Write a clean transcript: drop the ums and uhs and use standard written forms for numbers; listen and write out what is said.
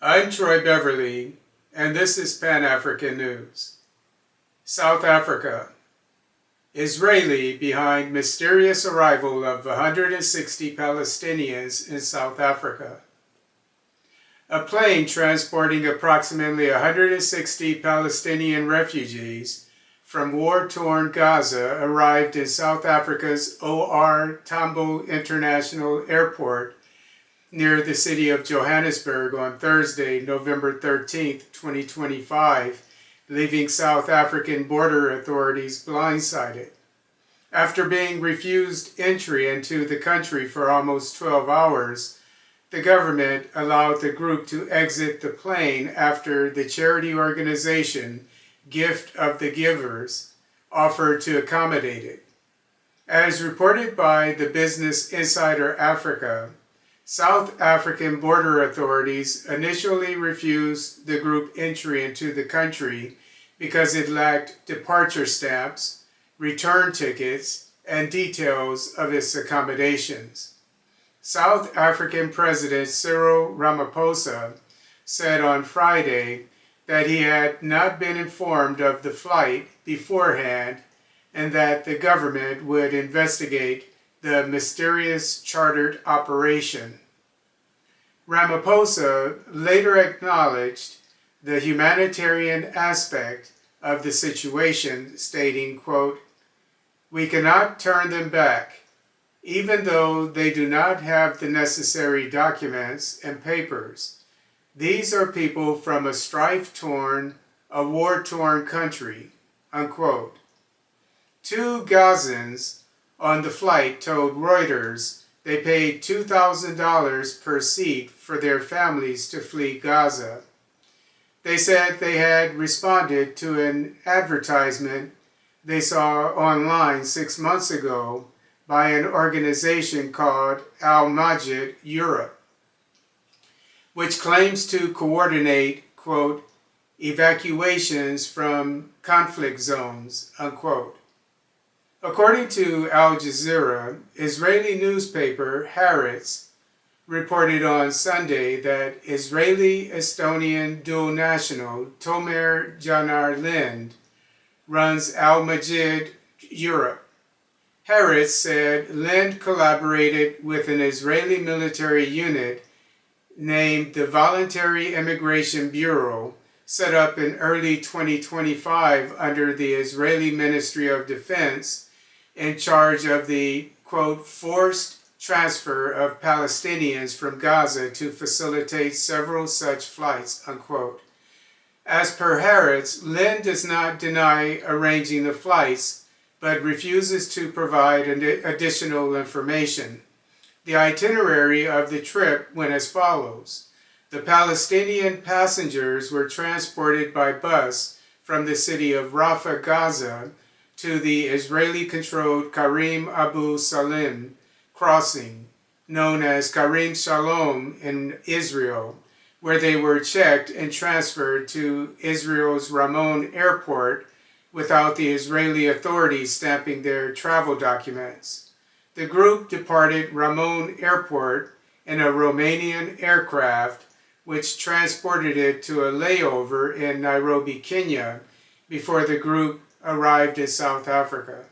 I'm Troy Beverly, and this is Pan-African News. South Africa. Israeli behind mysterious arrival of 160 Palestinians in South Africa. A plane transporting approximately 160 Palestinian refugees from war-torn Gaza arrived in South Africa's Tambo International Airport near the city of Johannesburg on Thursday, November 13, 2025, leaving South African border authorities blindsided. After being refused entry into the country for almost 12 hours, the government allowed the group to exit the plane after the charity organization Gift of the Givers offered to accommodate it. As reported by the Business Insider Africa, South African border authorities initially refused the group entry into the country because it lacked departure stamps, return tickets, and details of its accommodations. South African President Cyril Ramaphosa said on Friday that he had not been informed of the flight beforehand and that the government would investigate the mysterious chartered operation. Ramaphosa later acknowledged the humanitarian aspect of the situation, stating, quote, "We cannot turn them back, even though they do not have the necessary documents and papers. These are people from a strife-torn, a war-torn country," unquote. Two Gazans on the flight told Reuters they paid $2,000 per seat for their families to flee Gaza. They said they had responded to an advertisement they saw online 6 months ago by an organization called Al-Majd Europe, which claims to coordinate, quote, "evacuations from conflict zones," unquote. According to Al Jazeera, Israeli newspaper Haaretz reported on Sunday that Israeli-Estonian dual national Janar Lind runs Al-Majd Europe. Haaretz said Lind collaborated with an Israeli military unit named the Voluntary Emigration Bureau, set up in early 2025 under the Israeli Ministry of Defense, in charge of the, quote, "forced transfer of Palestinians from Gaza to facilitate several such flights," unquote. As per Haaretz, Lind does not deny arranging the flights, but refuses to provide additional information. The itinerary of the trip went as follows. The Palestinian passengers were transported by bus from the city of Rafah, Gaza, to the Israeli-controlled Karem Abu Salem crossing, known as Kerem Shalom in Israel, where they were checked and transferred to Israel's Ramon Airport without the Israeli authorities stamping their travel documents. The group departed Ramon Airport in a Romanian aircraft, which transported it to a layover in Nairobi, Kenya, before the group arrived in South Africa.